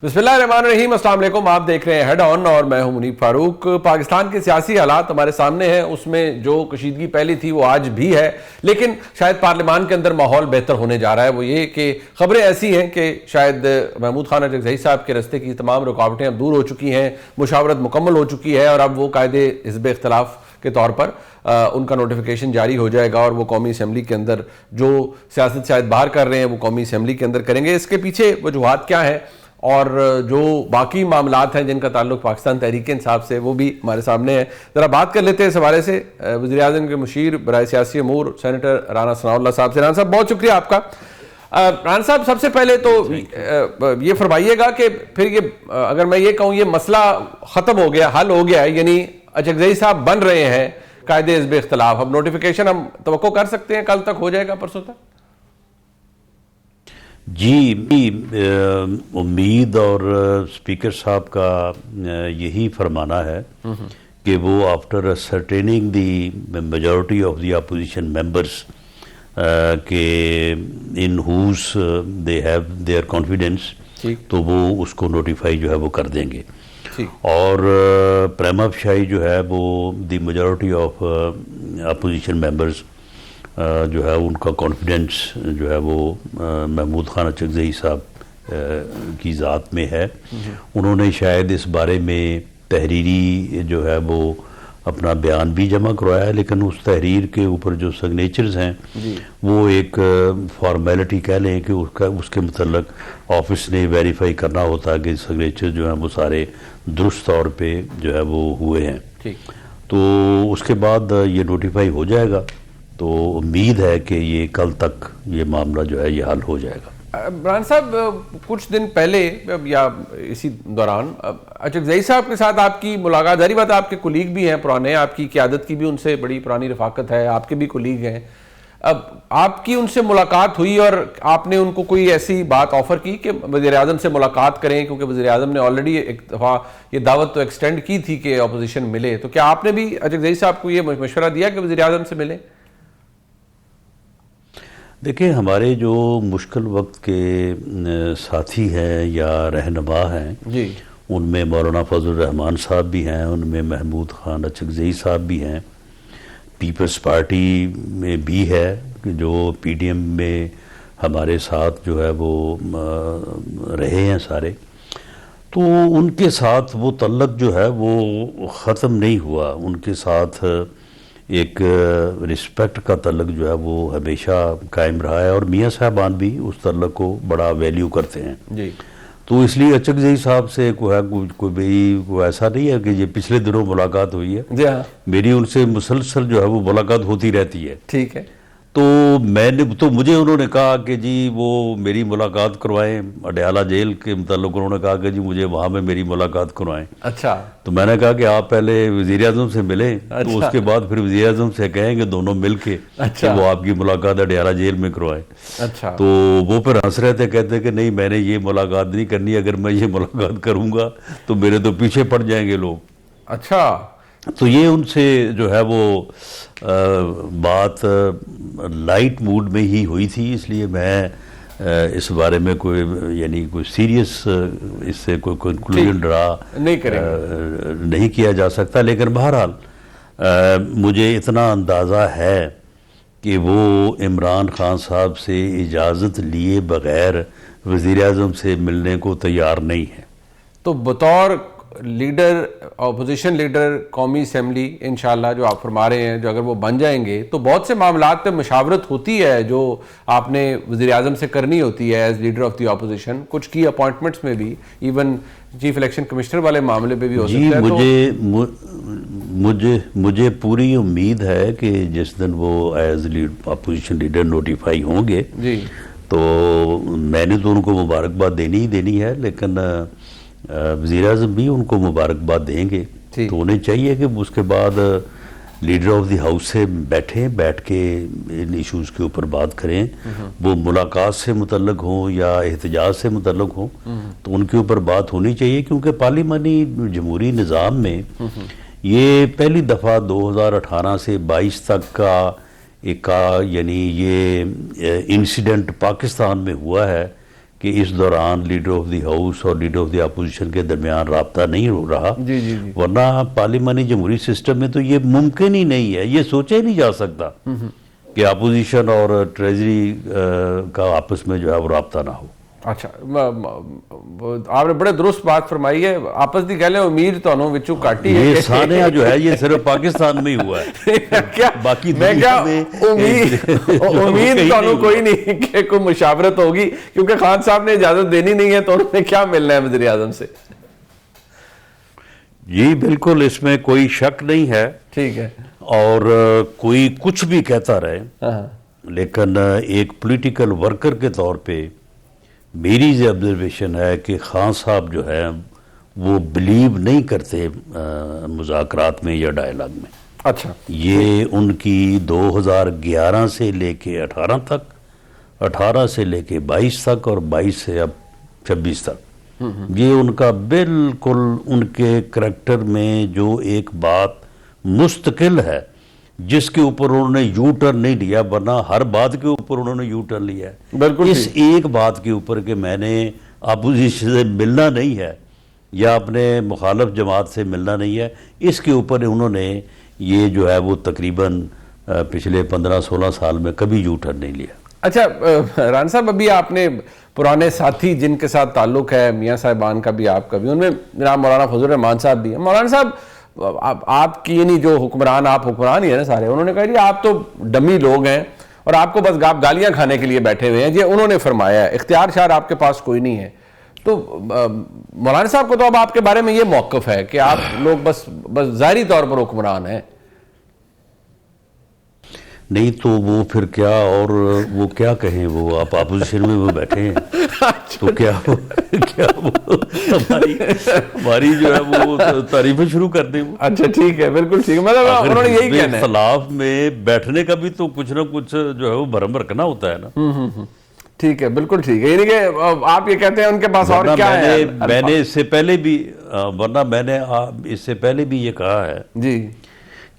बिस्मिल्लाहिर्रहमानिर्रहीम, अस्सलाम वालेकुम। आप देख रहे हैं हेड ऑन और मैं हूं मुनीब फारूक। पाकिस्तान के सियासी हालात हमारे सामने हैं, उसमें जो कशीदगी पहले थी वो आज भी है, लेकिन शायद पार्लियामान के अंदर माहौल बेहतर होने जा रहा है। वो ये कि खबरें ऐसी हैं कि शायद महमूद खान अचकज़ई साहब के रस्ते की तमाम रुकावटें अब दूर हो चुकी हैं, मुशावरत मुकम्मल हो चुकी है और अब वो कायदे हिज़्ब इख्तिलाफ के तौर पर उनका नोटिफिकेशन जारी हो जाएगा और वो कौमी असम्बली के अंदर जो सियासत शायद बाहर कर रहे हैं वो कौमी असम्बली के अंदर करेंगे। इसके पीछे वजूहात क्या है और जो बाकी मामलात हैं जिनका ताल्लुक पाकिस्तान तहरीक इंसाफ से, वो भी हमारे सामने है। ज़रा बात कर लेते हैं इस हवाले से वज़ीर आज़म के मुशीर बराए सियासी अमूर सेनेटर राना सनाउल्लाह साहब से। राना साहब, बहुत शुक्रिया आपका। राना साहब, सबसे पहले तो ये फरमाइएगा कि फिर ये अगर मैं ये कहूँ ये मसला ख़त्म हो गया, हल हो गया है, यानी अचकज़ई साहब बन रहे हैं कायदे हिज़्ब इख्तिलाफ, अब नोटिफिकेशन हम तवक्को कर सकते हैं कल तक हो जाएगा, परसों तक? जी, उम्मीद और स्पीकर साहब का यही फरमाना है कि वो after ascertaining the majority of the opposition members के in whose they have their confidence, तो वो उसको नोटिफाई जो है वो कर देंगे। और प्रेमा शाही जो है वो the majority of opposition members जो है उनका कॉन्फिडेंस जो है वो महमूद खान अचकज़ई साहब की ज़ात में है। उन्होंने शायद इस बारे में तहरीरी जो है वो अपना बयान भी जमा करवाया है, लेकिन उस तहरीर के ऊपर जो सिग्नेचर्स हैं वो एक फॉर्मेलिटी कह लें कि उसके मतलब ऑफिस ने वेरीफाई करना होता है कि सिग्नेचर जो हैं वो सारे दुरुस्त तौर पे जो है वो हुए हैं। तो उसके बाद ये नोटिफाई हो जाएगा, तो उम्मीद है कि ये कल तक ये मामला जो है ये हल हो जाएगा। राना साहब, कुछ दिन पहले या इसी दौरान अचकज़ई साहब के साथ आपकी मुलाकात, जारी बात आपके कुलीग भी हैं पुराने, आपकी क़यादत की भी उनसे बड़ी पुरानी रफ़ाकत है, आपके भी कुलीग हैं। अब आपकी उनसे मुलाकात हुई और आपने उनको कोई ऐसी बात ऑफ़र की कि वज़ीर आज़म से मुलाकात करें, क्योंकि वज़ीर आज़म ने ऑलरेडी एक दफ़ा ये दावत तो एक्सटेंड की थी कि अपोजिशन मिले, तो क्या आपने भी अचकज़ई साहब को ये मशवरा दिया कि वज़ीर आज़म से मिलें? देखिए, हमारे जो मुश्किल वक्त के साथी हैं या रहनुमा हैं जी, उनमें मौलाना फजल रहमान साहब भी हैं, उनमें महमूद खान अचकज़ई साहब भी हैं, पीपल्स पार्टी में भी है जो पीडीएम में हमारे साथ जो है वो रहे हैं सारे। तो उनके साथ वो तल्लक जो है वो ख़त्म नहीं हुआ, उनके साथ एक रिस्पेक्ट का तल्लक जो है वो हमेशा कायम रहा है और मियाँ साहबान भी उस तल्लक को बड़ा वैल्यू करते हैं जी। तो इसलिए अचकज़ई साहब से कोई ऐसा नहीं है कि ये पिछले दिनों मुलाकात हुई है जी। हाँ, मेरी उनसे मुसलसल जो है वो मुलाकात होती रहती है। ठीक है। तो मुझे उन्होंने कहा कि जी वो मेरी मुलाकात करवाएं, अडयाला जेल के मुताल्लिक़ उन्होंने कहा कि जी मुझे वहाँ में मेरी मुलाकात करवाएं। अच्छा। तो मैंने कहा कि आप पहले वज़ीर आज़म से मिलें। अच्छा। तो उसके बाद फिर वज़ीर आज़म से कहेंगे दोनों मिल के। अच्छा। वो आपकी मुलाकात अडयाला जेल में करवाएं। अच्छा। तो वो फिर हंस रहे थे, कहते कि नहीं, मैंने ये मुलाकात नहीं करनी, अगर मैं ये मुलाकात करूँगा तो मेरे तो पीछे पड़ जाएंगे लोग। अच्छा। तो ये उनसे जो है वो बात लाइट मूड में ही हुई थी, इसलिए मैं इस बारे में कोई यानी कोई सीरियस इससे कोई कंक्लूजन नहीं किया जा सकता। लेकिन बहरहाल मुझे इतना अंदाज़ा है कि वो इमरान खान साहब से इजाज़त लिए बग़ैर वज़ीर आज़म से मिलने को तैयार नहीं है। तो बतौर लीडर, अपोजिशन लीडर कौमी असम्बली इंशाल्लाह जो आप फरमा रहे हैं, जो अगर वो बन जाएंगे तो बहुत से मामलात पे मशावरत होती है जो आपने वज़ीर आज़म से करनी होती है as leader of the opposition, कुछ की अपॉइंटमेंट्स में भी, इवन चीफ इलेक्शन कमिश्नर वाले मामले पे भी हो सकता है। मुझे पूरी उम्मीद है कि जिस दिन वो एज अपोजिशन लीडर नोटिफाई होंगे जी, तो मैंने तो उनको मुबारकबाद देनी ही देनी है, लेकिन वज़ीर आज़म भी उनको मुबारकबाद देंगे। तो उन्हें चाहिए कि उसके बाद लीडर ऑफ द हाउस से बैठ के इन इश्यूज़ के ऊपर बात करें, वो मुलाकात से मुतल्लक हों या एहतजाज से मुतल्लक हों, तो उनके ऊपर बात होनी चाहिए, क्योंकि पार्लिमानी जमहूरी निज़ाम में ये पहली दफ़ा 2018 से 22 तक का यानी ये इंसिडेंट पाकिस्तान में हुआ है कि इस दौरान लीडर ऑफ द हाउस और लीडर ऑफ द अपोजिशन के दरमियान राब्ता नहीं हो रहा। जी जी जी। वरना पार्लिमानी जमहूरी सिस्टम में तो ये मुमकिन ही नहीं है, ये सोचा ही नहीं जा सकता कि अपोजिशन और ट्रेजरी का आपस में जो है वो राब्ता ना हो। अच्छा, आपने बड़े दुरुस्त बात फरमाई है। आपस की गल उम्मीद तो विचों घट ही ये सानिया जो है ये सिर्फ पाकिस्तान में ही हुआ है। क्या बाकी मैं क्या उम्मीद तो कोई नहीं कि कोई मुशावरत होगी, क्योंकि खान साहब ने इजाजत देनी नहीं है, तो उन्होंने क्या मिलना है वज़ीर आज़म से। जी बिल्कुल, इसमें कोई शक नहीं है। ठीक है। और कोई कुछ भी कहता रहे, लेकिन एक पॉलिटिकल वर्कर के तौर पे मेरी ये ऑब्जर्वेशन है कि खान साहब जो है वो बिलीव नहीं करते मुज़ाकरात में या डायलॉग में। अच्छा, ये उनकी 2011 से लेके 18 तक, 18 से लेके 22 तक और 22 से अब 26 तक, ये उनका बिल्कुल उनके करैक्टर में जो एक बात मुस्तकिल है जिसके ऊपर उन्होंने यू टर्न नहीं लिया, वरना हर बात के ऊपर उन्होंने यू टर्न लिया है। बिल्कुल इस एक बात के ऊपर कि मैंने अपोजिशन से मिलना नहीं है या अपने मुखालफ जमात से मिलना नहीं है, इसके ऊपर उन्होंने ये जो है वो तकरीबन पिछले 15-16 साल में कभी यू टर्न नहीं लिया। अच्छा राना साहब, अभी आपने पुराने साथी जिनके साथ ताल्लुक है, मियाँ साहिबान का भी आपका भी, उनमें जनाब मौलाना फजल रहमान साहब भी हैं। मौलाना साहब, आपकी यानी जो हुक्मरान, आप हुक्मरान ही है ना सारे, उन्होंने कहा जी आप तो डमी लोग हैं और आपको बस आप गालियां खाने के लिए बैठे हुए हैं, ये उन्होंने फरमाया है, इख्तियार शार आपके पास कोई नहीं है। तो मौलाना साहब को तो अब आपके बारे में ये मौक़िफ़ है कि आप लोग बस ज़ाहिरी तौर पर हुक्मरान हैं। नहीं तो वो फिर क्या, और वो क्या कहें, वो आप अपोजिशन में वो बैठे हैं तो क्या वो हमारी जो है वो तारीफें शुरू कर दें। अच्छा ठीक है, बिल्कुल ठीक है, मतलब उन्होंने यही कहना है। इख्तिलाफ में बैठने का भी तो कुछ ना कुछ जो है वो भरम रखना होता है ना। ठीक है, बिल्कुल ठीक है। यानी कि आप ये कहते हैं उनके पास और क्या है? मैंने इससे पहले भी, वरना मैंने इससे पहले भी ये कहा है जी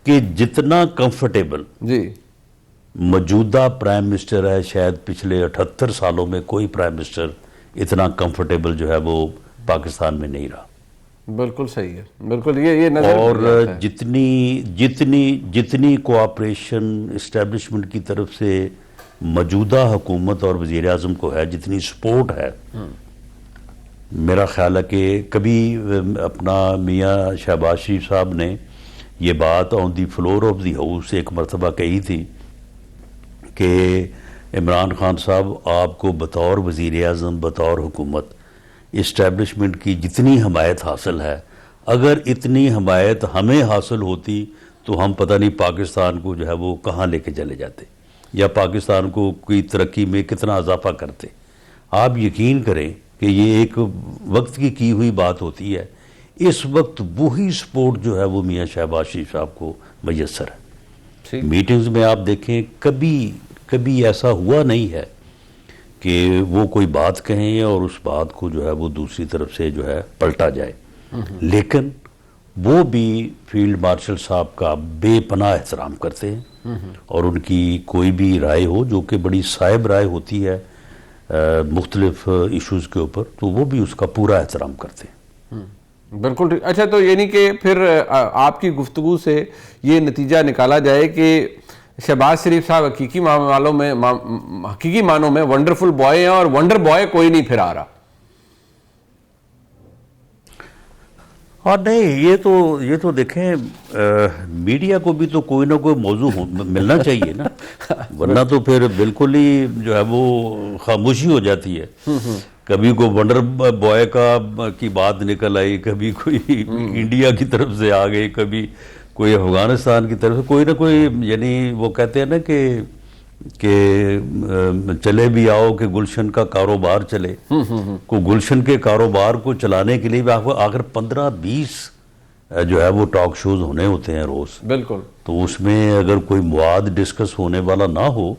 कि जितना कंफर्टेबल जी मौजूदा प्राइम मिनिस्टर है, शायद पिछले 78 सालों में कोई प्राइम मिनिस्टर इतना कंफर्टेबल जो है वो पाकिस्तान में नहीं रहा। बिल्कुल सही है, बिल्कुल ये नजर और जितनी कोऑपरेशन इस्टेब्लिशमेंट की तरफ से मौजूदा हुकूमत और वज़ीर आज़म को है, जितनी सपोर्ट है, मेरा ख्याल है कि कभी अपना मियाँ शहबाज शरीफ साहब ने ये बात on the floor of the house एक मरतबा कही थी कि इमरान खान साहब, आपको बतौर वज़ीर आज़म, बतौर हुकूमत इस्टेब्लिशमेंट की जितनी हमायत हासिल है, अगर इतनी हमायत हमें हासिल होती तो हम पता नहीं पाकिस्तान को जो है वो कहाँ लेके चले जाते या पाकिस्तान को कोई तरक्की में कितना इजाफा करते। आप यकीन करें कि ये एक वक्त की हुई बात होती है। इस वक्त वही सपोर्ट जो है वो मियाँ शहबाज शरीफ साहब को मैसर है। मीटिंग्स में आप देखें, कभी ऐसा हुआ नहीं है कि वो कोई बात कहें और उस बात को जो है वो दूसरी तरफ से जो है पलटा जाए। लेकिन वो भी फील्ड मार्शल साहब का बेपनाह एहतराम करते हैं और उनकी कोई भी राय हो जो कि बड़ी साहिब राय होती है मुख्तलिफ इश्यूज़ के ऊपर, तो वो भी उसका पूरा एहतराम करते हैं। बिल्कुल ठीक। अच्छा, तो यानी कि फिर आपकी गुफ्तगू से ये नतीजा निकाला जाए कि शहबाज शरीफ साहब हकीकी मानों में वंडरफुल बॉय हैं और वंडर बॉय कोई नहीं फिर आ रहा। और नहीं, ये तो देखें, मीडिया को भी तो कोई ना कोई मौजू मिलना चाहिए ना, वरना तो फिर बिल्कुल ही जो है वो खामोशी हो जाती है। कभी कोई वंडर बॉय की बात निकल आई, कभी कोई इंडिया की तरफ से आ गई, कभी कोई अफगानिस्तान की तरफ से, कोई ना कोई, यानी वो कहते हैं ना कि चले भी आओ कि गुलशन का कारोबार चले। को गुलशन के कारोबार को चलाने के लिए भी आपको आखिर 15-20 जो है वो टॉक शोज होने होते हैं रोज। बिल्कुल। तो उसमें अगर कोई मवाद डिस्कस होने वाला ना हो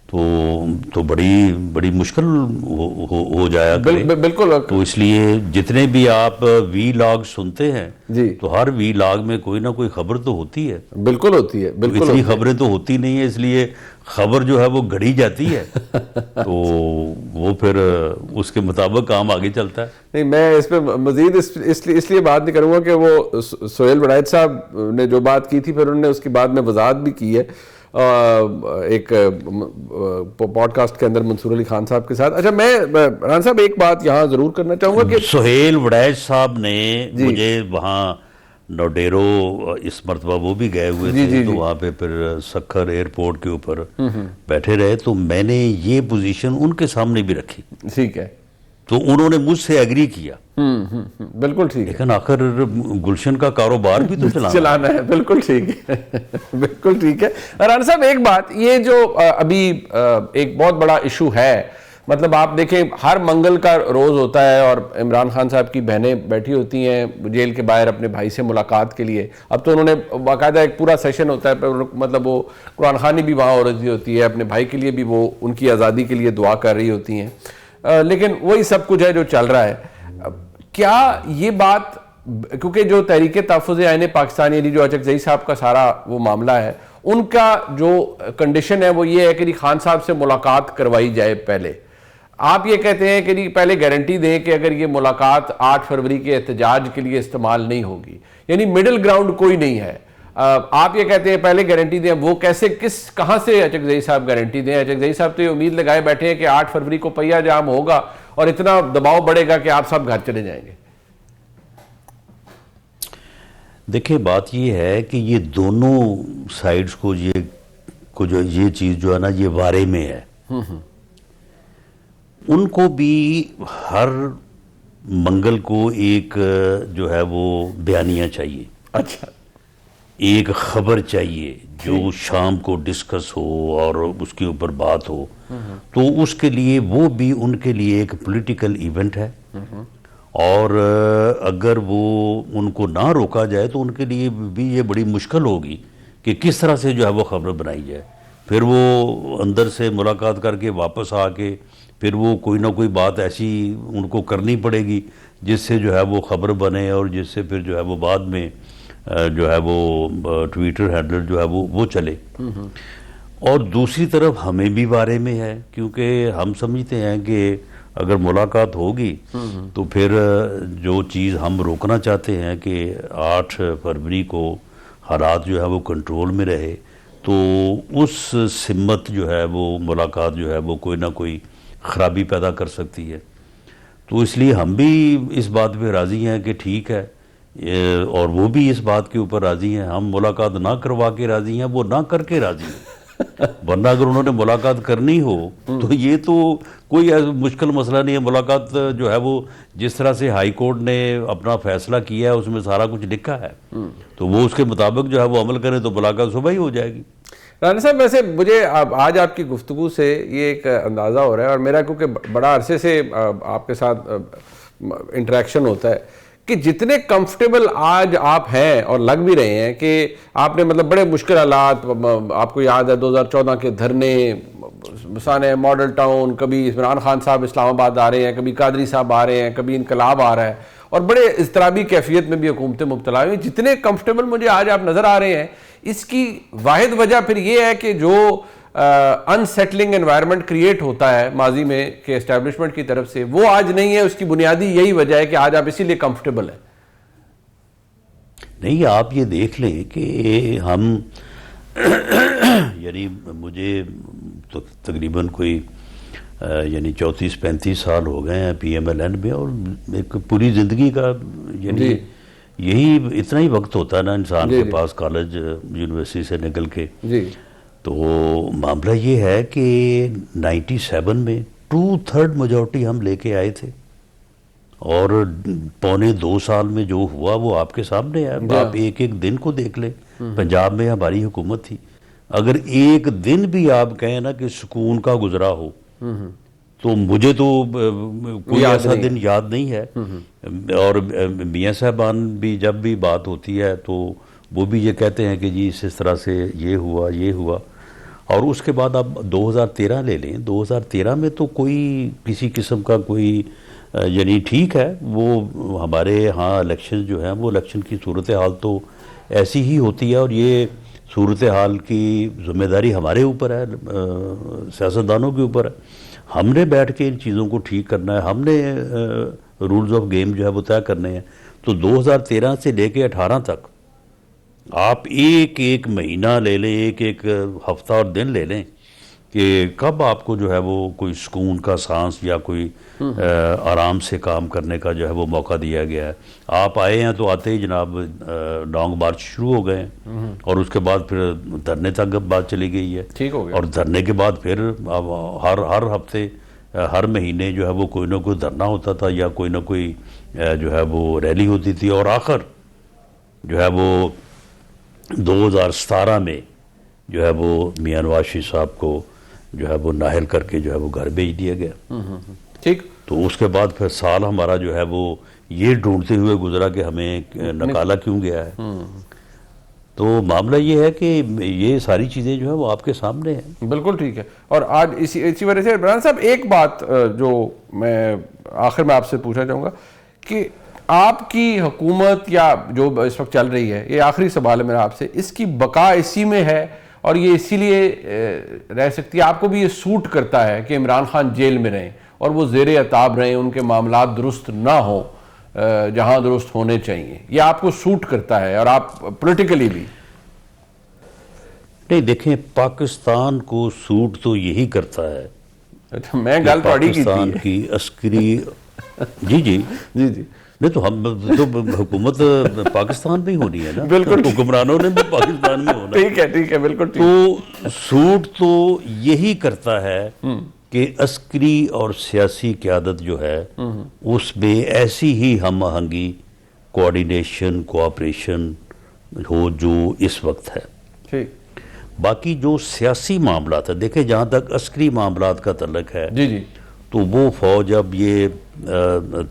तो बड़ी बड़ी मुश्किल हो जाया करे। बिल्कुल। तो इसलिए जितने भी आप वी लॉग सुनते हैं जी। तो हर वी लॉग में कोई ना कोई खबर तो होती है। बिल्कुल होती है, बिल्कुल इतनी होती है। खबरें तो होती नहीं है, इसलिए खबर जो है वो घड़ी जाती है तो वो फिर उसके मुताबिक काम आगे चलता है। नहीं, मैं इस पे मजीद इसलिए बात नहीं करूंगा कि वो सोहेल वड़ैच साहब ने जो बात की थी फिर उन्होंने उसकी बाद में वजाहत भी की है एक पॉडकास्ट के अंदर मंसूर अली खान साहब के साथ। अच्छा, मैं राना साहब एक बात यहाँ जरूर करना चाहूंगा कि सोहेल वड़ैच साहब ने मुझे वहाँ नोडेरो इस मरतबा वो भी गए हुए थे, तो वहाँ पे फिर सखर एयरपोर्ट के ऊपर बैठे रहे, तो मैंने ये पोजीशन उनके सामने भी रखी। ठीक है। तो उन्होंने मुझसे एग्री किया। बिल्कुल ठीक है। लेकिन आखिर गुलशन का कारोबार भी तो चलाना है। बिल्कुल ठीक है। बिल्कुल ठीक है। राना साहब एक बात, ये जो अभी एक बहुत बड़ा इशू है, मतलब आप देखें हर मंगल का रोज होता है और इमरान खान साहब की बहनें बैठी होती हैं जेल के बाहर अपने भाई से मुलाकात के लिए। अब तो उन्होंने बाकायदा एक पूरा सेशन होता है, मतलब वो कुरान खानी भी वहाँ हो रही होती है, अपने भाई के लिए भी वो उनकी आज़ादी के लिए दुआ कर रही होती हैं। लेकिन वही सब कुछ है जो चल रहा है। क्या ये बात, क्योंकि जो तहरीक तहफ़्फ़ुज़ आईन पाकिस्तान यानी जो अचकज़ई साहब का सारा वो मामला है, उनका जो कंडीशन है वो ये है कि खान साहब से मुलाकात करवाई जाए पहले। आप ये कहते हैं कि पहले गारंटी दें कि अगर ये मुलाकात 8 फरवरी के एहतजाज के लिए इस्तेमाल नहीं होगी, यानी मिडिल ग्राउंड कोई नहीं है। आप ये कहते हैं पहले गारंटी दें, वो कैसे, कहां से अचकज़ई साहब गारंटी दें? अचकज़ई साहब तो ये उम्मीद लगाए बैठे हैं कि 8 फरवरी को पहिया जाम होगा और इतना दबाव बढ़ेगा कि आप सब घर चले जाएंगे। देखिए, बात ये है कि ये दोनों साइड्स को ये चीज जो है ना, ये वारे में है। उनको भी हर मंगल को एक जो है वो बयानिया चाहिए। अच्छा। एक खबर चाहिए जो शाम को डिस्कस हो और उसके ऊपर बात हो। तो उसके लिए वो भी उनके लिए एक पॉलिटिकल इवेंट है, और अगर वो उनको ना रोका जाए तो उनके लिए भी ये बड़ी मुश्किल होगी कि किस तरह से जो है वो खबर बनाई जाए। फिर वो अंदर से मुलाकात करके वापस आके फिर वो कोई ना कोई बात ऐसी उनको करनी पड़ेगी जिससे जो है वो खबर बने, और जिससे फिर जो है वो बाद में जो है वो ट्विटर हैंडल जो है वो चले। और दूसरी तरफ हमें भी बारे में है, क्योंकि हम समझते हैं कि अगर मुलाकात होगी तो फिर जो चीज़ हम रोकना चाहते हैं कि 8 फरवरी को हालात जो है वो कंट्रोल में रहे, तो उस सिमत जो है वो मुलाकात जो है वो कोई ना कोई ख़राबी पैदा कर सकती है। तो इसलिए हम भी इस बात पे राज़ी हैं कि ठीक है, और वो भी इस बात के ऊपर राज़ी हैं। हम मुलाकात ना करवा के राज़ी हैं, वो ना करके राज़ी हैं। वरना अगर उन्होंने मुलाकात करनी हो तो ये तो कोई मुश्किल मसला नहीं है। मुलाकात जो है वो जिस तरह से हाई कोर्ट ने अपना फैसला किया है उसमें सारा कुछ लिखा है, तो वो उसके मुताबिक जो है वो अमल करें तो मुलाकात सुबह ही हो जाएगी। राना साहब, वैसे मुझे आज आपकी गुफ्तगू से ये एक अंदाज़ा हो रहा है, और मेरा क्योंकि बड़ा अरसे से आपके साथ इंटरेक्शन होता है, कि जितने कंफर्टेबल आज आप हैं और लग भी रहे हैं कि आपने मतलब बड़े मुश्किल हालात, आपको याद है 2014 के धरने, मिसाल मॉडल टाउन, कभी इमरान खान साहब इस्लामाबाद आ रहे हैं, कभी कादरी साहब आ रहे हैं, कभी इनकलाब आ रहा है, और बड़े इज़्तिराबी कैफियत में भी हुकूमतें मुब्तला हुई। जितने कंफर्टेबल मुझे आज आप नज़र आ रहे हैं, इसकी वाहिद वजह फिर ये है कि जो अनसेटलिंग एनवायरनमेंट क्रिएट होता है माजी में के एस्टैब्लिशमेंट की तरफ से, वो आज नहीं है। उसकी बुनियादी यही वजह है कि आज आप इसीलिए कंफर्टेबल हैं। नहीं, आप ये देख लें कि हम यानी मुझे तो तकरीबन कोई यानी 34-35 साल हो गए हैं PMLN में, और एक पूरी ज़िंदगी का यानी यही इतना ही वक्त होता है ना इंसान के पास कॉलेज यूनिवर्सिटी से निकल के। तो मामला ये है कि 97 में 2/3 मेजॉरिटी हम लेके आए थे, और 1.25 साल में जो हुआ वो आपके सामने है। आप एक एक दिन को देख ले। पंजाब में हमारी हुकूमत थी, अगर एक दिन भी आप कहें ना कि सुकून का गुजरा हो, तो मुझे तो कोई ऐसा दिन याद नहीं है। और मियाँ साहबान भी जब भी बात होती है तो वो भी ये कहते हैं कि जी इस तरह से ये हुआ। और उसके बाद आप 2013 ले लें, 2013 में तो कोई किसी किस्म का कोई यानी ठीक है, वो हमारे यहाँ इलेक्शन जो है वो इलेक्शन की सूरत हाल तो ऐसी ही होती है, और ये सूरत हाल की जिम्मेदारी हमारे ऊपर है, सियासतदानों के ऊपर है। हमने बैठ के इन चीज़ों को ठीक करना है, हमने रूल्स ऑफ गेम जो है वो तय करने हैं। तो 2013 से लेके 18 तक आप एक एक महीना ले लें, एक एक हफ्ता और दिन ले लें कि कब आपको जो है वो कोई सुकून का सांस या कोई आराम से काम करने का जो है वो मौका दिया गया है। आप आए हैं तो आते ही जनाब लॉन्ग मार्च शुरू हो गए हैं, और उसके बाद फिर धरने तक बात चली गई है। ठीक हो गया। और धरने के बाद फिर अब हर हफ्ते हर महीने जो है वो कोई ना कोई धरना होता था या कोई ना कोई जो है वो रैली होती थी, और आखिर जो है वो 2017 में जो है वो मियां नवाज शरीफ साहब को जो है वो नाहल करके जो है वो घर भेज दिया गया। ठीक। तो उसके बाद फिर साल हमारा जो है वो ये ढूंढते हुए गुजरा कि हमें निकाला क्यों गया है। तो मामला ये है कि ये सारी चीज़ें जो है वो आपके सामने हैं। बिल्कुल ठीक है। और आज इसी वजह से इमरान साहब एक बात जो मैं आखिर में आपसे पूछना चाहूँगा कि आपकी हुकूमत या जो इस वक्त चल रही है, ये आखिरी सवाल है मेरा आपसे, इसकी बका इसी में है और ये इसीलिए रह सकती है, आपको भी ये सूट करता है कि इमरान खान जेल में रहें और वो ज़ेरे अताब रहें, उनके मामलात दुरुस्त ना हो जहां दुरुस्त होने चाहिए, ये आपको सूट करता है और आप पॉलिटिकली भी? नहीं, देखें, पाकिस्तान को सूट तो यही करता है। अच्छा, मैं गल पढ़ी पाकिस्तान की अस्करी जी जी जी जी नहीं, तो हम तो हुकूमत पाकिस्तान में ही होनी है ना, बिल्कुल। हुक्मरानों ने भी पाकिस्तान में होना। ठीक है बिल्कुल ठीक। तो सूट तो यही करता है कि अस्करी और सियासी क़यादत जो है उसमें ऐसी ही हम आहंगी, कोऑर्डिनेशन, कोऑपरेशन हो जो इस वक्त है। ठीक। बाकी जो सियासी मामला है, देखें, जहाँ तक अस्करी मामलात का तल्लक है, जी जी, तो वो फौज अब ये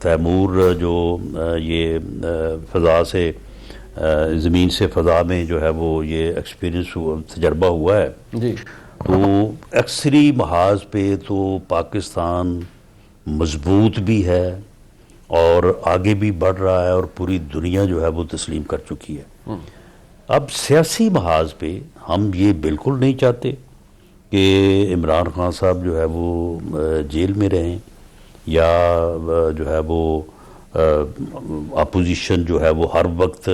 तैमूर जो ये फ़ज़ा से ज़मीन से फ़ज़ा में जो है वो ये एक्सपीरियंस तजर्बा हुआ है जी, तो अक्सरी महाज पे तो पाकिस्तान मजबूत भी है और आगे भी बढ़ रहा है और पूरी दुनिया जो है वो तस्लीम कर चुकी है। अब सियासी महाज पे हम ये बिल्कुल नहीं चाहते कि इमरान खान साहब जो है वो जेल में रहें या जो है वो अपोजिशन जो है वो हर वक्त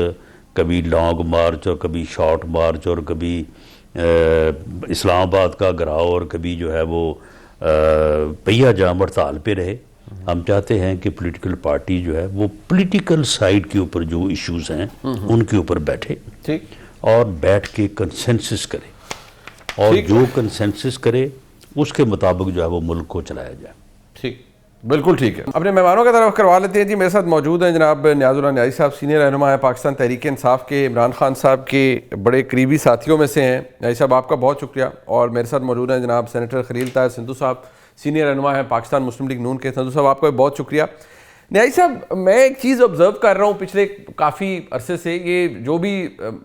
कभी लॉन्ग मार्च और कभी शॉर्ट मार्च और कभी इस्लामाबाद का घराव और कभी जो है वो पहिया जाम हड़ताल पे रहे। हम चाहते हैं कि पॉलिटिकल पार्टी जो है वो पॉलिटिकल साइड के ऊपर जो इश्यूज हैं उनके ऊपर बैठे, ठीक, और बैठ के कंसेंसस करे और जो कंसेंसस करे उसके मुताबिक जो है वो मुल्क को चलाया जाए। ठीक, बिल्कुल ठीक है। अपने मेहमानों की तरफ करवा लेते हैं जी। मेरे साथ मौजूद हैं जनाब नियाज़ुल्लाह नियाज़ी साहब, सीनियर रहनुमा है पाकिस्तान तहरीक इंसाफ के, इमरान खान साहब के बड़े करीबी साथियों में से हैं। नियाज़ी साहब, आपका बहुत शुक्रिया। और मेरे साथ मौजूद हैं जनाब सेनेटर खलील ताहिर सिंधु साहब, सीनियर रहनुमा है पाकिस्तान मुस्लिम लीग नून के। सिंधु साहब, आपका भी बहुत शुक्रिया। नियाज़ी साहब, मैं एक चीज़ ऑब्ज़र्व कर रहा हूँ पिछले काफ़ी अरसे से, ये जो भी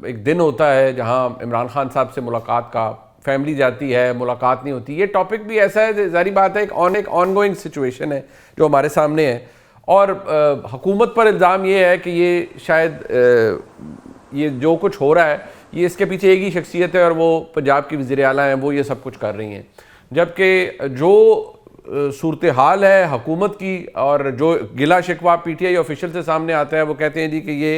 एक दिन होता है जहाँ इमरान खान साहब से मुलाकात का, फैमिली जाती है, मुलाकात नहीं होती, ये टॉपिक भी ऐसा है, जारी बात है, एक ऑनगोइंग सिचुएशन है जो हमारे सामने है। और हुकूमत पर इल्ज़ाम ये है कि ये शायद ये जो कुछ हो रहा है ये इसके पीछे एक ही शख्सियत है और वो पंजाब की वज़ीर आला हैं, वो ये सब कुछ कर रही हैं। जबकि जो सूरत हाल है हुकूमत की और जो गिला शिकवा पीटीआई ऑफिशियल से सामने आता है, वो कहते हैं जी कि ये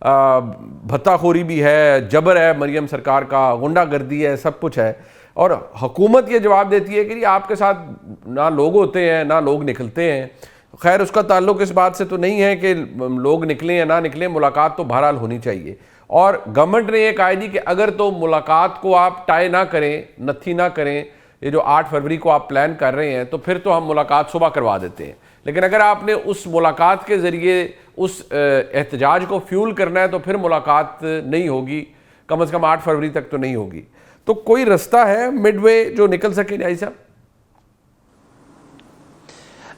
भत्ताखोरी भी है, जबर है मरियम सरकार का, गुंडागर्दी है, सब कुछ है। और हुकूमत ये जवाब देती है कि आपके साथ ना लोग होते हैं ना लोग निकलते हैं। खैर, उसका ताल्लुक इस बात से तो नहीं है कि लोग निकलें या ना निकलें, मुलाकात तो बहरहाल होनी चाहिए। और गवर्नमेंट ने यह कहा जी कि अगर तो मुलाकात को आप टाई ना करें, नत्थी ना करें, ये जो 8 फरवरी को आप प्लान कर रहे हैं, तो फिर तो हम मुलाकात सुबह करवा देते हैं। लेकिन अगर आपने उस मुलाकात के ज़रिए उस एहतजाज को फ्यूल करना है तो फिर मुलाकात नहीं होगी, कम से कम 8 फरवरी तक तो नहीं होगी। तो कोई रास्ता है मिडवे जो निकल सके नियाज़ी साहब?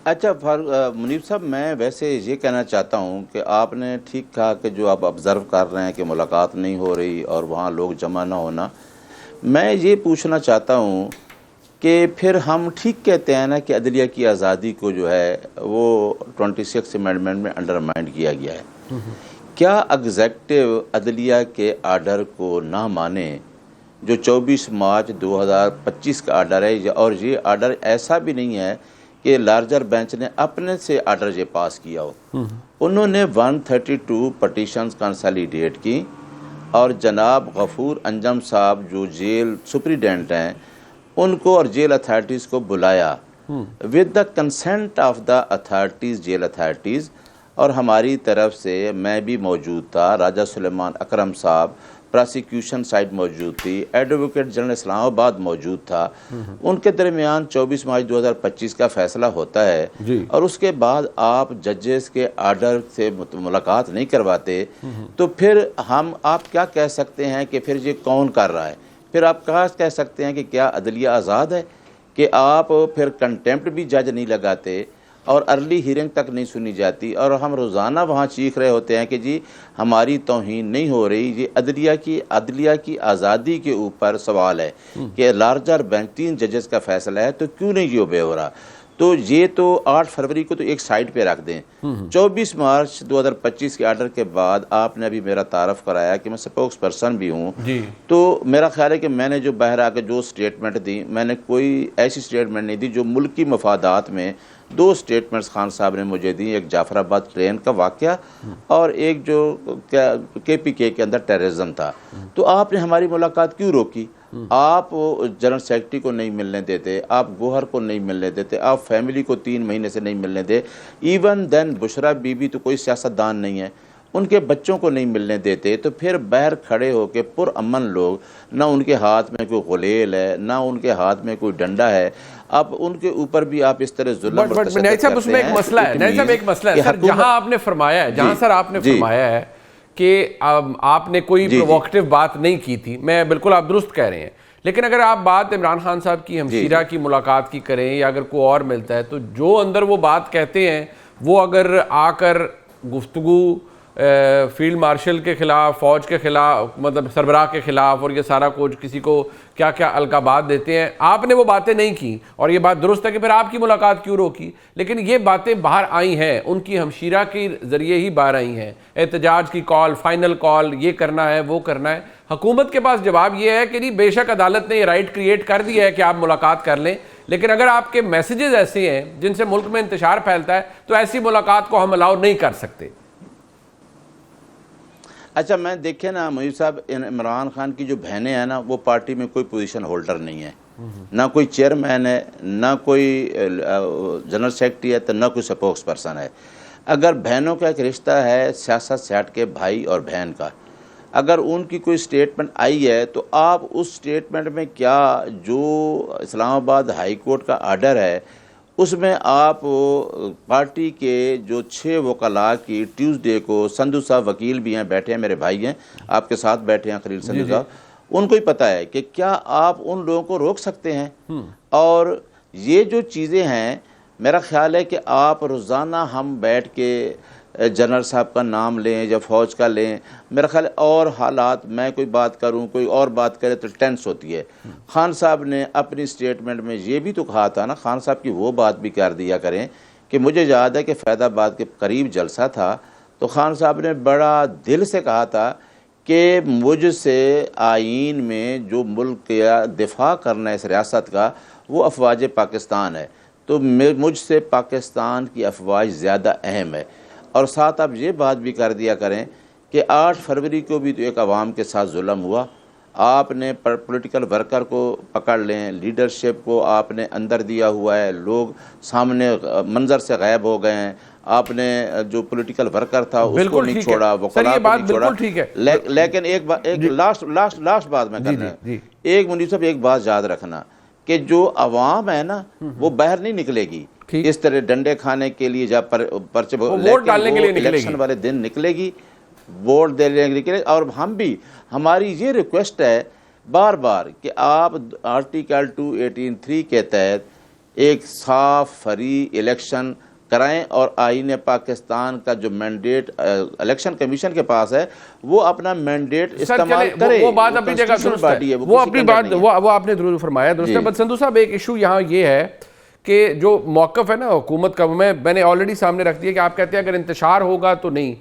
अच्छा मुनीब साहब, मैं वैसे ये कहना चाहता हूँ कि आपने ठीक कहा कि जो आप ऑब्ज़र्व कर रहे हैं कि मुलाकात नहीं हो रही और वहाँ लोग जमा ना होना, मैं ये पूछना चाहता हूँ कि फिर हम ठीक कहते हैं ना कि अदलिया की आज़ादी को जो है वो 26 अमेंडमेंट में अंडरमाइन किया गया है। क्या एग्जेक्टिव अदलिया के आर्डर को ना माने जो 24 मार्च 2025 का आर्डर है, और ये आर्डर ऐसा भी नहीं है कि लार्जर बेंच ने अपने से आर्डर ये पास किया हो। उन्होंने 132 पटिशंस कंसोलिडेट की और जनाब गफूर अंजम साहब जो जेल सुप्रीडेंट हैं उनको और जेल अथॉरिटीज़ को बुलाया with the consent of the authorities, जेल अथॉरिटीज़, और हमारी तरफ से मैं भी मौजूद था, राजा सुलेमान अकरम साहब प्रोसिक्यूशन साइड मौजूद थी, एडवोकेट जनरल इस्लामाबाद मौजूद था। उनके दरमियान 24 मार्च 2025 का फैसला होता है और उसके बाद आप जजेस के आर्डर से मुलाकात नहीं करवाते, तो फिर आप क्या कह सकते हैं कि फिर ये कौन कर रहा है? फिर आप कह सकते हैं कि क्या अदलिया आज़ाद है कि आप फिर कंटेम्प्ट भी जज नहीं लगाते और अर्ली हियरिंग तक नहीं सुनी जाती और हम रोज़ाना वहाँ चीख रहे होते हैं कि जी हमारी तौहीन नहीं हो रही। ये अदलिया की आज़ादी के ऊपर सवाल है कि लार्जर बेंच 3 जजेस का फैसला है तो क्यों नहीं ये ओबे हो रहा? तो ये तो 8 फरवरी को तो एक साइड पे रख दें। 24 मार्च 2025 के आर्डर के बाद आपने अभी मेरा तारफ़ कराया कि मैं स्पोक्स पर्सन भी हूँ, तो मेरा ख्याल है कि मैंने जो बाहर आकर जो स्टेटमेंट दी, मैंने कोई ऐसी स्टेटमेंट नहीं दी जो मुल्की मफादात में 2 स्टेटमेंट्स खान साहब ने मुझे दी, एक जाफराबाद ट्रेन का वाक़या और एक जो KPK के अंदर टेररिज्म था। तो आपने हमारी मुलाकात क्यों रोकी? आप जनरल सेक्रेटरी को नहीं मिलने देते, आप गोहर को नहीं मिलने देते, आप फैमिली को 3 महीने से नहीं मिलने दे। इवन देन बुशरा बीबी तो कोई सियासतदान नहीं है, उनके बच्चों को नहीं मिलने देते। तो फिर बाहर खड़े होकर पुरअमन लोग, ना उनके हाथ में कोई गुलेल है, ना उनके हाथ में कोई डंडा है, अब उनके ऊपर भी आप इस तरह जुल्म उसमें एक मसला है सर, जहां आपने फरमाया है, सर आपने फरमाया है कि आपने कोई प्रोवोकेटिव बात नहीं की थी, मैं बिल्कुल आप दुरुस्त कह रहे हैं, लेकिन अगर आप बात इमरान खान साहब की हमशीरा की मुलाकात की करें या अगर कोई और मिलता है तो जो अंदर वो बात कहते हैं वो अगर आकर गुफ्तगू फील्ड मार्शल के ख़िलाफ़, फ़ौज के ख़िलाफ़, मतलब सरबराह के ख़िलाफ़ और ये सारा कुछ किसी को क्या क्या अलकाबात देते हैं, आपने वो बातें नहीं की और ये बात दुरुस्त है कि फिर आपकी मुलाकात क्यों रोकी। लेकिन ये बातें बाहर आई हैं, उनकी हमशीरा के ज़रिए ही बाहर आई हैं, एहतजाज की कॉल, फाइनल कॉल, ये करना है वो करना है। हुकूमत के पास जवाब ये है कि नहीं, बेशक अदालत ने ये राइट क्रिएट कर दिया है कि आप मुलाकात कर लें, लेकिन अगर आपके मैसेजेस ऐसे हैं जिनसे मुल्क में इंतशार फैलता है तो ऐसी मुलाकात को हम अलाउ नहीं कर सकते। अच्छा, मैं देखे ना मुनीर साहब, इमरान खान की जो बहनें हैं ना, वो पार्टी में कोई पोजीशन होल्डर नहीं है, ना कोई चेयरमैन है, ना कोई जनरल सेक्रेटरी है, तो ना कोई स्पोक्स पर्सन है। अगर बहनों का एक रिश्ता है सियासत से हट के भाई और बहन का, अगर उनकी कोई स्टेटमेंट आई है तो आप उस स्टेटमेंट में क्या जो इस्लामाबाद हाई कोर्ट का आर्डर है उसमें आप पार्टी के जो 6 वकला की ट्यूसडे को, संधू साहब वकील भी हैं, बैठे हैं, मेरे भाई हैं, आपके साथ बैठे हैं खलील संधू साहब, उनको ही पता है कि क्या आप उन लोगों को रोक सकते हैं? और ये जो चीज़ें हैं, मेरा ख्याल है कि आप रोज़ाना हम बैठ के जनरल साहब का नाम लें या फ़ौज का लें, मेरा ख्याल और हालात, मैं कोई बात करूं, कोई और बात करे तो टेंस होती है। खान साहब ने अपनी स्टेटमेंट में ये भी तो कहा था ना, खान साहब की वो बात भी कर दिया करें कि मुझे याद है कि फैदाबाद के करीब जलसा था तो खान साहब ने बड़ा दिल से कहा था कि मुझसे आईन में जो मुल्क का दिफा करना है इस रियासत का, वो अफवाज पाकिस्तान है, तो मुझसे पाकिस्तान की अफवाज ज़्यादा अहम है। और साथ आप ये बात भी कर दिया करें कि 8 फरवरी को भी तो एक अवाम के साथ जुल्म हुआ, आपने पॉलिटिकल वर्कर को पकड़ लें, लीडरशिप को आपने अंदर दिया हुआ है, लोग सामने मंजर से गायब हो गए हैं, आपने जो पॉलिटिकल वर्कर था उसको नहीं छोड़ा, वकला को नहीं छोड़ा। लेकिन एक लास्ट बात मैं करना है, एक मुनीर साहब एक बात याद रखना कि जो अवाम है ना वो बाहर नहीं निकलेगी इस तरह डंडे खाने के लिए, जब पर्चे वोट डालने के लिए इलेक्शन वाले दिन निकलेगी, वोट देने के लिए। और हम भी, हमारी ये रिक्वेस्ट है बार बार कि आप आर्टिकल 218(3) के तहत एक साफ फ्री इलेक्शन कराएं और आईन पाकिस्तान का जो मैंडेट इलेक्शन कमीशन के पास है वो अपना मैंडेट इस्तेमाल करे। वो बात अपनी जगह दुरुस्त है, वो अपनी बात वो आपने दुरुस्त फरमाया, दुरुस्त है। बट संधू साहब एक इशू यहाँ ये है कि जो मौक़िफ़ है ना हुकूमत का, मैंने ऑलरेडी सामने रख दिया कि आप कहते हैं अगर इंतशार होगा तो नहीं,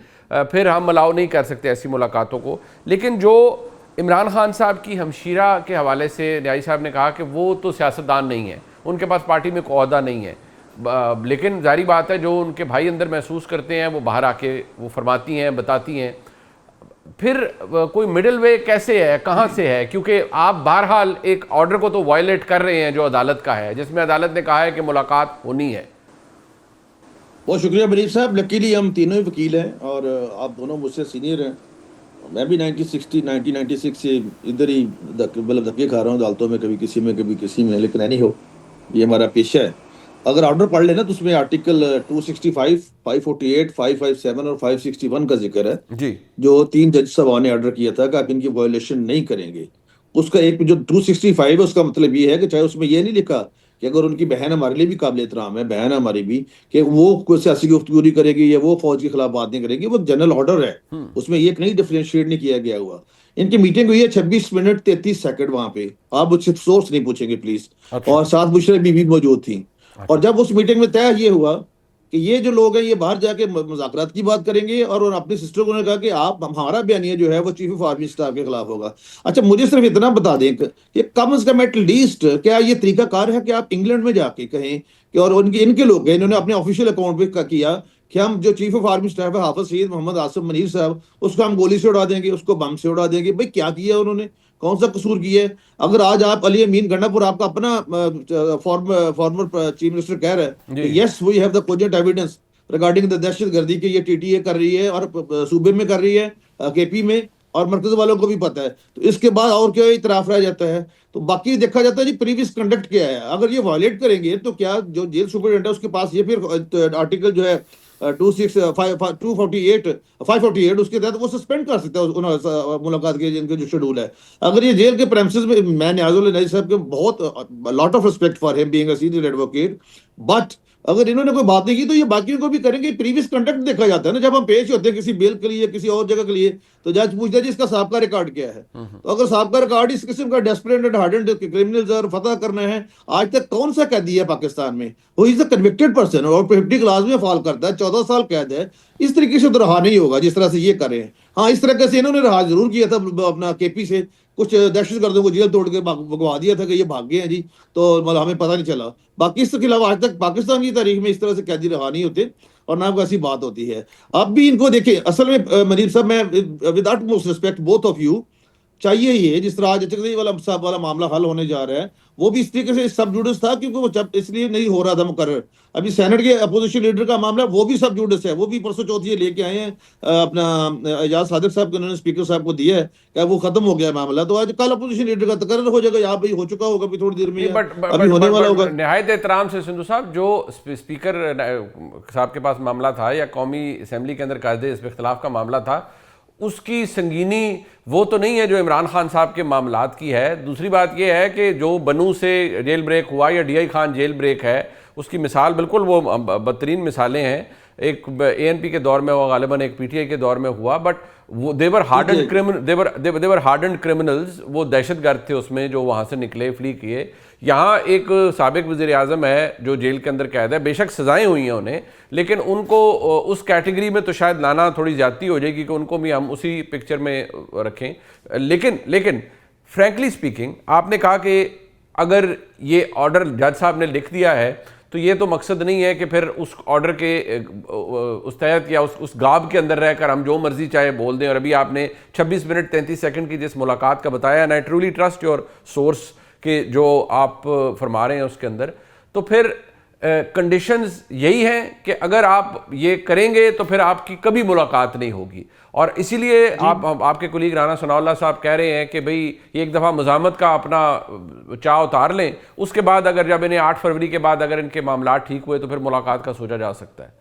फिर हम अलाउ नहीं कर सकते ऐसी मुलाकातों को। लेकिन जो इमरान खान साहब की हमशीरा के हवाले से न्याई साहब ने कहा कि वो तो सियासतदान नहीं है, उनके पास पार्टी में कोई ओहदा नहीं है, लेकिन जारी बात है जो उनके भाई अंदर महसूस करते हैं वो बाहर आके वो फरमाती हैं, बताती हैं। फिर कोई मिडिल वे कैसे है, कहाँ से है? क्योंकि आप बहरहाल एक ऑर्डर को तो वायलेट कर रहे हैं जो अदालत का है, जिसमें अदालत ने कहा है कि मुलाकात होनी है। बहुत शुक्रिया मनीष साहब। लकीली हम तीनों ही वकील हैं और आप दोनों मुझसे सीनियर हैं। मैं भी 1996 से इधर ही मतलब धक्के खा रहा हूँ अदालतों में, कभी किसी में कभी किसी में, लेकिन नहीं हो, ये हमारा पेशा है। अगर ऑर्डर पढ़ लेना तो उसमें आर्टिकल 265, 548, 557 और 561 का जिक्र है जी, जो 3 जज साहब ने ऑर्डर किया था कि आप इनकी वायोलेशन नहीं करेंगे। उसका एक जो 265 है उसका मतलब ये है कि चाहे उसमें ये नहीं लिखा कि अगर उनकी बहन हमारे लिए भी काबिल एहतराम है, बहन हमारी भी, कि वो कोई सियासी गुफ्तगू नहीं करेगी या वो फौज के खिलाफ बात नहीं करेगी, वो जनरल ऑर्डर है, उसमें ये कहीं डिफरेंशिएट नहीं किया गया हुआ। इनकी मीटिंग हुई है 26 मिनट 33 सेकंड वहां पे, आप मुझसे सोर्स नहीं पूछेंगे प्लीज। और साथ बुशरा बीबी मौजूद थी। और जब उस मीटिंग में तय ये हुआ कि ये जो लोग हैं ये बाहर जाके मुज़ाकरात की बात करेंगे और अपने सिस्टर को ने कहा कि आप हमारा बयानिया जो है वो चीफ ऑफ आर्मी स्टाफ के खिलाफ होगा। अच्छा, मुझे सिर्फ इतना बता दें कि कम से कम एटलीस्ट क्या ये तरीकाकार है कि आप इंग्लैंड में जाके कहें कि, और उनके इनके लोग हैं, इन्होंने अपने ऑफिशियल अकाउंट पे किया कि हम जो चीफ ऑफ आर्मी स्टाफ है हाफिज सईद मोहम्मद आसिफ मनीर साहब, उसको हम गोली से उड़ा देंगे, उसको बम से उड़ा देंगे। भाई क्या किया उन्होंने, कौन सा कसूर किया है? अगर आज आप अली अमीन गंडापुर आपका अपना फॉर्मर चीफ मिनिस्टर कह रहा है कि yes we have the cogent evidence regarding the दहशतगर्दी के ये टीटीए कर रही है और सूबे में कर रही है, केपी में, और मरकज वालों को भी पता है, तो इसके बाद और क्या इतराफ रह जाता है? तो बाकी देखा जाता है जी प्रीवियस कंडक्ट क्या है। अगर ये वायलेट करेंगे तो क्या जो जेल सुपरिटेंडेंट है उसके पास ये फिर आर्टिकल जो है 548 उसके तहत वो सस्पेंड कर सकता है मुलाकात के जिनके जो शेड्यूल है। अगर ये जेल के प्रेमिसेस में, मैं न्याजुल नईम साहब के बहुत lot of respect for him being a senior advocate, but अगर इन्होंने कोई बात नहीं की तो ये बाकियों को भी करेंगे। प्रीवियस कंडक्ट देखा जाता है ना, जब हम पेश होते हैं किसी बेल के लिए किसी और जगह के लिए, तो जज पूछता है जी इसका साहब का रिकॉर्ड क्या है। तो अगर साहब का रिकॉर्ड इस किस्म का डेस्परेट एंड हार्डेंड क्रिमिनल्स और फतह करना है, आज तक कौन सा कैदी है पाकिस्तान में वो इज अ कन्विक्टेड पर्सन और 50 क्लास में फॉल करता है, 14 साल कैद है, इस तरीके से तो रहा नहीं होगा जिस तरह से ये कर रहे हैं। हाँ, इस तरह से इन्होंने रहा जरूर किया था अपना केपी से, कुछ दहशतगर्दों को जेल तोड़ के भगवा दिया था कि ये भाग गए हैं जी, तो मतलब हमें पता नहीं चला। बाकी इसके अलावा आज तक पाकिस्तान की तारीख में इस तरह से कैदी रहा नहीं होते और ना कोई ऐसी बात होती है। अब भी इनको देखें, असल में मनीब साहब, मैं with utmost respect both of you, चाहिए ये जिस तरह आज अचकजई वाला मामला हल होने जा रहा है वो भी इस तरीके से सब जुडिस था क्योंकि वो जब इसलिए नहीं हो रहा था मुकर्रर। अभी सेनेट के अपोजिशन लीडर का मामला वो भी सब जुडिस है, वो भी परसों चौथी लेके आए हैं अपना एजाज सादिक साहब के, उन्होंने स्पीकर साहब को दिया है कि वो खत्म हो गया मामला। तो आज कल अपोजिशन लीडर का तकर्रर हो जाएगा, यहाँ भाई हो चुका होगा अभी थोड़ी देर में, अभी होने वाला होगा। निहायत एहतराम से सिंधु साहब, जो स्पीकर साहब के पास मामला था या कौमी असम्बली के अंदर कायदे इस इख्तिलाफ का मामला था, उसकी संगीनी वो तो नहीं है जो इमरान खान साहब के मामलात की है। दूसरी बात यह है कि जो बनू से जेल ब्रेक हुआ या डीआई खान जेल ब्रेक है, उसकी मिसाल बिल्कुल वो बदतरीन मिसालें हैं। एक एएनपी के दौर में हुआ, गालिबन एक पीटीआई के दौर में हुआ, बट वो देवर हार्डन्ड क्रिमिनल्स, वो दहशतगर्द थे उसमें जो वहाँ से निकले, फ्ली किए। यहाँ एक साबिक वज़ीर आज़म है जो जेल के अंदर कैद है, बेशक सज़ाएँ हुई हैं उन्हें, लेकिन उनको उस कैटेगरी में तो शायद लाना थोड़ी ज़्यादती हो जाएगी कि उनको भी हम उसी पिक्चर में रखें। लेकिन फ्रैंकली स्पीकिंग, आपने कहा कि अगर ये ऑर्डर जज साहब ने लिख दिया है तो ये तो मकसद नहीं है कि फिर उस ऑर्डर के उस तहत या उस गाब के अंदर रहकर हम जो मर्जी चाहे बोल दें। और अभी आपने 26 मिनट 33 सेकंड की जिस मुलाकात का बताया, and I truly trust your source के जो आप फरमा रहे हैं उसके अंदर, तो फिर कंडीशंस यही हैं कि अगर आप ये करेंगे तो फिर आपकी कभी मुलाकात नहीं होगी। और इसीलिए आपके कुलीग राना सनाउल्लाह साहब कह रहे हैं कि भाई एक दफ़ा मुज़ामत का अपना चाह उतार लें, उसके बाद अगर जब इन्हें 8 फरवरी के बाद अगर इनके मामला ठीक हुए तो फिर मुलाकात का सोचा जा सकता है।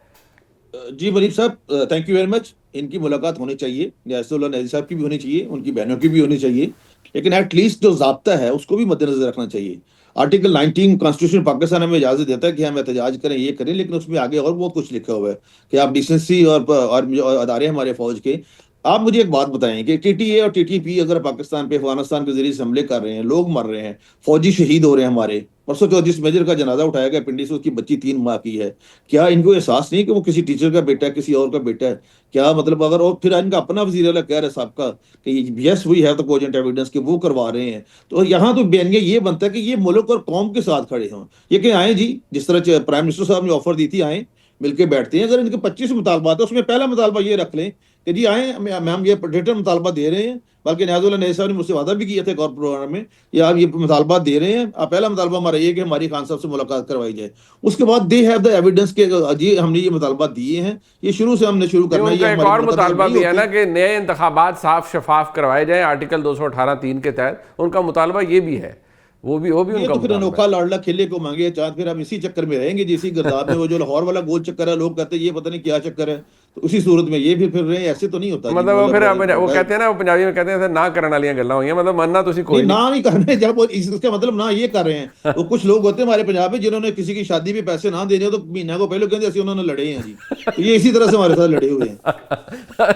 जी मनीब साहब, थैंक यू वेरी मच। इनकी मुलाकात होनी चाहिए, यासुल्लाह नज़ीर साहब की भी होनी चाहिए, उनकी बहनों की भी होनी चाहिए। लेकिन एटलीस्ट जो ज़ाब्ता है उसको भी मद्देनजर रखना चाहिए। आर्टिकल 19 कॉन्स्टिट्यूशन पाकिस्तान हमें इजाज़त देता है कि हम एहतजाज करें, ये करें, लेकिन उसमें आगे और बहुत कुछ लिखा हुआ है कि आप डिसेंसी और जो अदारे हमारे फौज के। आप मुझे एक बात बताएं कि टीटीए और टीटीपी अगर पाकिस्तान पे अफगानिस्तान के जरिए से हमले कर रहे हैं, लोग मर रहे हैं, फौजी शहीद हो रहे हैं हमारे, परसों चौथ जिस मेजर का जनाजा उठाया गया पिंडी से, उसकी बच्ची 3 माह की है, क्या इनको एहसास नहीं कि वो किसी टीचर का बेटा है, किसी और का बेटा है? क्या मतलब अगर, और फिर इनका अपना वजीर आला कह रहा है सबका कि yes we have the cogent evidence कि वो करवा रहे हैं, तो यहाँ तो बयानिया ये बनता है कि ये मुल्क और कौम के साथ खड़े हों। ये कि आए जी, जिस तरह प्राइम मिनिस्टर साहब ने ऑफर दी थी, आए मिलके बैठते हैं। अगर इनके 25 मुतालबात है, उसमें पहला मुतालबा ये रख लें कि जी आए, हम ये रिटर्न मुतालबा दे रहे हैं, बल्कि न्याजुल्लाह नईम साहब ने मुझसे वादा भी किया था गौर प्रोग्राम में, या आप ये मुतालबा दे रहे हैं, आप पहला मुतालबा हमारा ये कि हमारी खान साहब से मुलाकात करवाई जाए। उसके बाद दे हैव द एविडेंस के जी हमने ये मुतालबा दिए हैं, ये शुरू से हमने शुरू करना है। उनका एक और मुतालबा भी है ना कि नए इंतखाबात साफ शफाफ करवाए जाएं, आर्टिकल 218(3) के तहत उनका मुतालबा ये भी है। वो भी ये उनका तो फिर मुतालबा अनोखा लाडला खेले को मांगे चाँद, फिर हम इसी चक्कर में रहेंगे जिसी गिरदार में। वो जो लाहौर वाला गोल चक्कर है, लोग कहते हैं ये पता नहीं क्या चक्कर है, तो उसी सूरत में ये भी फिर रहे हैं। ऐसे तो नहीं होता जी, मतलब वो फिर वो मैं- कहते हैं ना, वो पंजाबी में कहते हैं ना करने वाली गल्लां हुई हैं, मतलब मनना तुसी कोई नहीं, नहीं। ना नहीं कर रहे, जब वो इसका मतलब ना ये कर रहे हैं। वो कुछ लोग होते हैं हमारे पंजाब में जिन्होंने किसी की शादी में पैसे ना देने हो तो महीना को पहले कहते ऐसे उन्होंने लड़े हैं जी, तो ये इसी तरह से हमारे साथ लड़े हुए हैं।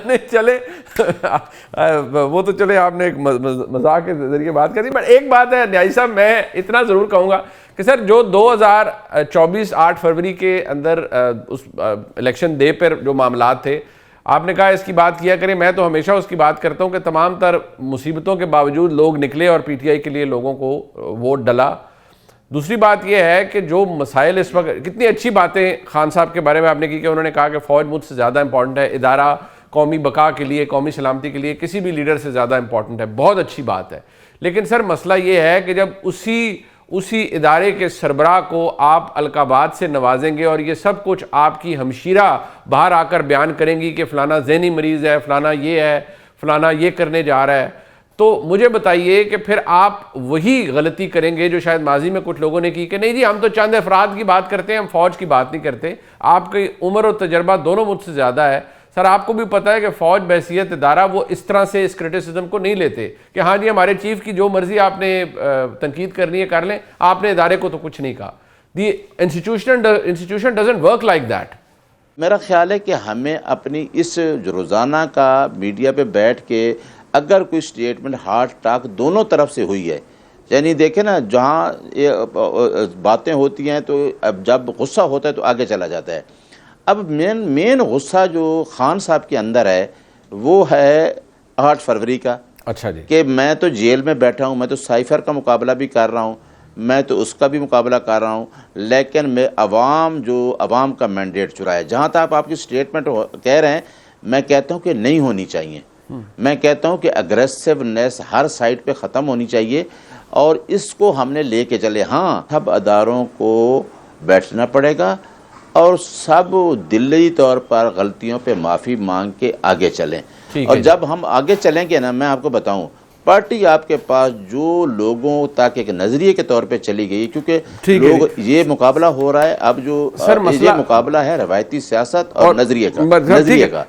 नहीं चले वो तो चले, आपने एक मजाक के जरिए बात करी, बट एक बात है न्याजी साहब, मैं इतना जरूर कहूंगा कि सर जो 2024 8 फरवरी के अंदर उस इलेक्शन डे पर जो मामलात थे, आपने कहा इसकी बात किया करें। मैं तो हमेशा उसकी बात करता हूं कि तमाम तर मुसीबतों के बावजूद लोग निकले और पीटीआई के लिए लोगों को वोट डला। दूसरी बात यह है कि जो मसाइल इस वक्त, कितनी अच्छी बातें खान साहब के बारे में आपने की कि उन्होंने कहा कि फ़ौज मुझसे ज़्यादा इंपॉर्टेंट है, इदारा कौमी बका के लिए, कौमी सलामती के लिए किसी भी लीडर से ज़्यादा इंपॉर्टेंट है, बहुत अच्छी बात है। लेकिन सर मसला ये है कि जब उसी इदारे के सरबराह को आप अलकाबात से नवाजेंगे और ये सब कुछ आपकी हमशीरा बाहर आकर बयान करेंगी कि फ़लाना ज़हनी मरीज़ है, फ़लाना ये है, फ़लाना ये करने जा रहा है, तो मुझे बताइए कि फिर आप वही गलती करेंगे जो शायद माजी में कुछ लोगों ने की कि नहीं जी हम तो चंद अफराद की बात करते हैं, हम फ़ौज की बात नहीं करते। आपकी उम्र और तजर्बा दोनों मुझसे ज़्यादा है सर, आपको भी पता है कि फ़ौज बहसीत इदारा वो इस तरह से इस क्रिटिसिज्म को नहीं लेते कि हाँ जी हमारे चीफ की जो मर्जी आपने तनकीद करनी है कर लें, आपने इदारे को तो कुछ नहीं कहा। The institution doesn't work like that. मेरा ख्याल है कि हमें अपनी इस रोज़ाना का मीडिया पे बैठ के अगर कोई स्टेटमेंट हार्ड टॉक दोनों तरफ से हुई है, यानी देखें ना, जहाँ ये बातें होती हैं तो अब जब गुस्सा होता है तो आगे चला जाता है। अब मेन गुस्सा जो खान साहब के अंदर है वो है 8 फरवरी का। अच्छा जी, कि मैं तो जेल में बैठा हूँ, मैं तो साइफर का मुकाबला भी कर रहा हूँ, मैं तो उसका भी मुकाबला कर रहा हूँ, लेकिन मैं अवाम का मैंडेट चुराया। जहाँ तक आपकी स्टेटमेंट कह रहे हैं, मैं कहता हूँ कि नहीं होनी चाहिए। मैं कहता हूँ कि अग्रेसिवनेस हर साइड पे ख़त्म होनी चाहिए और इसको हमने लेके चले। हाँ, सब अदारों को बैठना पड़ेगा और सब दिल्ली तौर पर गलतियों पे माफ़ी मांग के आगे चलें। और जब हम आगे चलेंगे ना, मैं आपको बताऊं, पार्टी आपके पास जो लोगों तक एक नजरिए के तौर पे चली गई, क्योंकि लोग ये मुकाबला हो रहा है अब जो ये मुकाबला है रवायती सियासत और नजरिए का,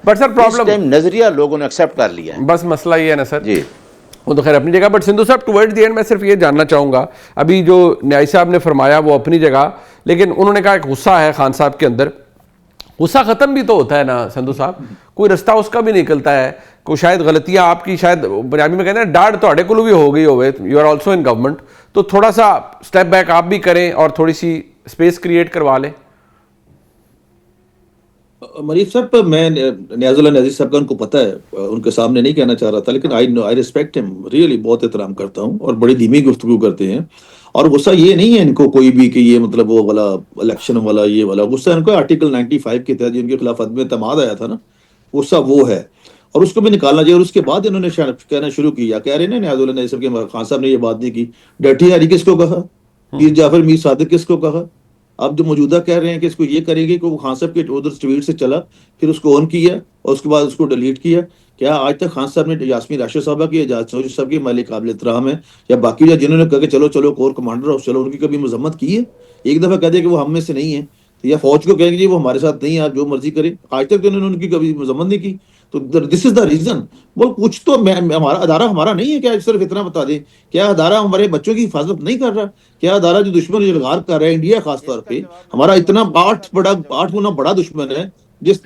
बट सर प्रॉब्लम नजरिया लोगों ने एक्सेप्ट कर लिया है। बस मसला ये है ना सर जी, वो तो खैर अपनी जगह, बट सिंधु साहब टुवर्ड्स द एंड मैं सिर्फ ये जानना चाहूंगा, अभी जो न्याय साहब ने फरमाया वो अपनी जगह, लेकिन उन्होंने कहा एक गुस्सा है खान साहब के अंदर, गुस्सा खत्म भी तो होता है ना संधू साहब, कोई रास्ता उसका भी निकलता है, कोई शायद गलतियां आपकी, शायद पंजाबी में कहते हैं डाढ़ तोड़े को भी हो गई होवे, you are also in government, तो थोड़ा सा स्टेप बैक आप भी करें और थोड़ी सी स्पेस क्रिएट करवा लें। मरीफ साहब, मैं न्याजुल्लाह नज़ीर साहब का उनको पता है, उनके सामने नहीं कहना चाह रहा था, लेकिन आई रिस्पेक्ट हिम रियली, बहुत एहतराम करता हूँ और बड़ी धीमी गुफ्तगू करते हैं। और गुस्सा ये नहीं है इनको कोई भी कि ये मतलब वो वाला इलेक्शन वाला ये वाला गुस्सा, इनको आर्टिकल 95 के तहत जिनके खिलाफ अदम एतमाद आया था ना, गुस्सा वो है और उसको भी निकालना चाहिए। और उसके बाद इन्होंने कहना शुरू किया, कह रहे हैं न्याजुल्लाह नज़ीर साहब के खान साहब ने ये बात नहीं की, डर्टी हैरी किसको कहा, मीर जाफर मीर सादिक किसको कहा। अब जो मौजूदा कह रहे हैं कि इसको ये करेंगे कि वो खान साहब के उधर ट्वीट से चला, फिर उसको ऑन किया और उसके बाद उसको डिलीट किया। क्या आज तक खान साहब ने यास्मीन राशिद साहबा की, एजाज साहब की मालिक काबिल एहतराम है, या बाकी जिन्होंने कहा कि चलो चलो कोर कमांडर हो चलो, उनकी कभी मजम्मत की है? एक दफ़ा कह दे कि वो हम में से नहीं है, तो या फौज को कहेंगे जी वो हमारे साथ नहीं है, आप जो मर्जी करें। आज तक तो उन्होंने उनकी कभी मजम्मत नहीं की। तो दिस इज द रीजन। बोल कुछ तो हमारा अदारा हमारा नहीं है क्या, सिर्फ इतना बता दे, क्या अदारा हमारे बच्चों की हिफाजत नहीं कर रहा? क्या अदारा जो दुश्मन इल्गार कर रहा है, इंडिया खासतौर पे हमारा इतना 8 गुना बड़ा दुश्मन है, जिस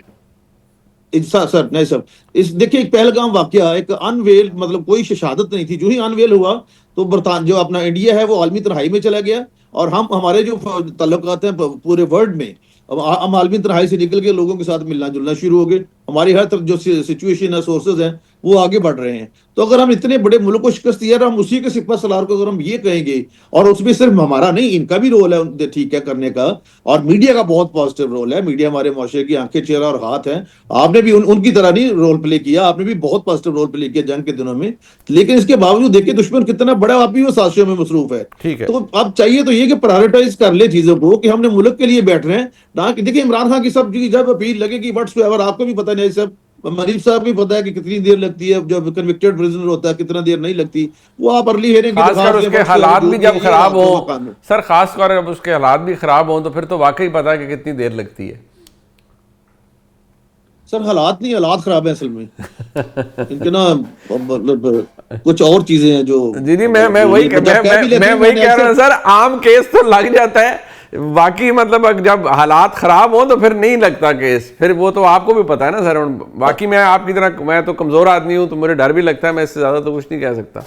सर नहीं सर, इस देखिए एक पहलगाम वाकया, एक अनवेल, मतलब कोई शहादत नहीं थी, जो ही अनवेल हुआ तो बरतान जो अपना इंडिया है वो आलमी तबाही में चला गया, और हम हमारे जो ताल्लुकात हैं पूरे वर्ल्ड में, अब हम आलमी तबाही से निकल के लोगों के साथ मिलना जुलना शुरू हो गए, हमारी हर तरफ जो सिचुएशन है, सोर्सेज हैं, वो आगे बढ़ रहे हैं। तो अगर हम इतने बड़े मुल्क को शिकस्त दिया, हम उसी के सिपह सलार को अगर हम ये कहेंगे, और उसमें सिर्फ हमारा नहीं इनका भी रोल है ठीक है करने का, और मीडिया का बहुत पॉजिटिव रोल है, मीडिया हमारे मुआशरे की आंखें, चेहरा और हाथ है। आपने भी उनकी तरह नहीं रोल प्ले किया, आपने भी बहुत पॉजिटिव रोल प्ले किया जंग के दिनों में, लेकिन इसके बावजूद देखिए दुश्मन कितना बड़ा, आप भी वो साजिशों में मसरूफ है। ठीक है। तो अब चाहिए तो ये कि प्रायोरिटाइज कर ले चीजों को, कि हमने मुल्क के लिए बैठ रहे हैं ना, कि देखिए इमरान खान की सब जब अपील लगेगी व्हाट्सएवर, आपको भी पता नहीं सब, मरीफ साहब भी पता है कि कितनी देर लगती है, जब कन्विक्टेड प्रिजनर होता है कितना देर नहीं लगती, वो आप अर्ली हियरिंग खासकर उसके हालात भी जब खराब हो सर, खासकर जब उसके हालात भी खराब हो, तो फिर तो वाकई पता है कि कितनी देर लगती है। सर हालात नहीं, हालात खराब है असल में इनके ना, मतलब कुछ और चीजें हैं जो जी मैं वही कह रहा हूँ सर, आम केस तो लग जाता है, बाकी मतलब जब हालात खराब हो तो फिर नहीं लगता केस, फिर वो तो आपको भी पता है ना सर। बाकी मैं आपकी तरह, मैं तो कमजोर आदमी हूँ, तो मुझे डर भी लगता है, मैं इससे ज्यादा तो कुछ नहीं कह सकता।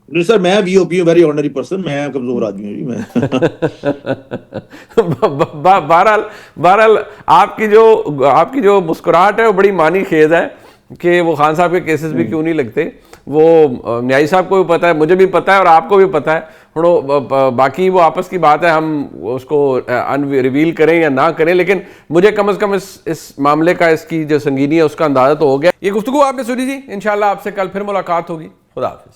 नहीं सर, मैं वीओपी वेरी ऑर्डिनरी पर्सन, मैं कमजोर आदमी हूँ मैं बहरहाल आपकी जो मुस्कुराहट है वो बड़ी मानी खेज है कि वो खान साहब के केसेस भी क्यों नहीं लगते। वो न्यायी साहब को भी पता है, मुझे भी पता है, और आपको भी पता है। बाकी वो आपस की बात है, हम उसको रिवील करें या ना करें, लेकिन मुझे कम से कम इस मामले का, इसकी जो संगीनी है उसका अंदाजा तो हो गया। ये गुफ्तगू आपने सुनी जी, इंशाल्लाह आपसे कल फिर मुलाकात होगी। खुदा हाफिज।